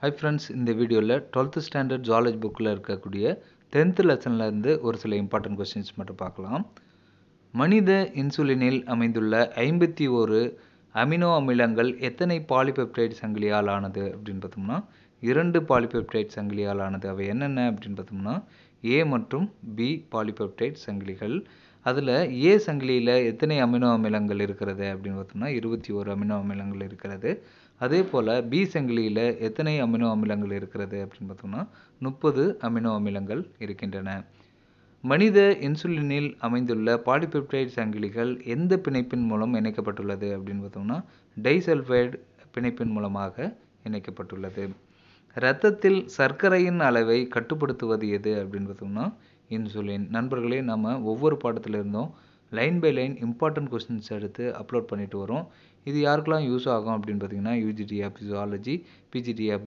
Hi friends, இந்த வீடியோவில் 12th standard zoology புக்கில் இருக்கக்கூடிய 10th லெசன்லேருந்து ஒரு சில இம்பார்ட்டன்ட் கொஸ்டின்ஸ் மட்டும் பார்க்கலாம். மனித இன்சுலினில் அமைந்துள்ள 51 அமினோ அமிலங்கள் எத்தனை பாலிபெப்டைட் சங்கிலியால் ஆனது அப்படின்னு பார்த்தோம்னா 2 பாலிபெப்டைட் சங்கிலியால் ஆனது. அவை என்னென்ன அப்படின்னு பார்த்தோம்னா ஏ மற்றும் பி பாலிபெப்டைட் சங்கிலிகள். அதில் ஏ சங்கிலியில் எத்தனை அமினோ அமிலங்கள் இருக்கிறது அப்படின்னு பார்த்தோம்னா 21 அமினோ அமிலங்கள் இருக்கிறது. அதே போல் பி சங்கிலியில் எத்தனை அமினோ அமிலங்கள் இருக்கிறது அப்படின்னு பார்த்தோம்னா 30 அமினோ அமிலங்கள் இருக்கின்றன. மனித இன்சுலினில் அமைந்துள்ள பாலிபெப்டைட் சங்கிலிகள் எந்த பிணைப்பின் மூலம் இணைக்கப்பட்டுள்ளது அப்படின்னு பார்த்தோம்னா டைசல்ஃபைடு பிணைப்பின் மூலமாக இணைக்கப்பட்டுள்ளது. இரத்தத்தில் சர்க்கரையின் அளவை கட்டுப்படுத்துவது எது அப்படின்னு பார்த்தோம்னா இன்சுலின். நண்பர்களே, நம்ம ஒவ்வொரு பாடத்தில் இருந்தும் line by line important questions எடுத்து அப்லோட் பண்ணிட்டு வரோம். இது யாருக்கெல்லாம் யூஸ் ஆகும் அப்படின்னு பார்த்தீங்கன்னா யூஜிடிஎஃப் ஜுவாலஜி, பிஜிடிஎஃப்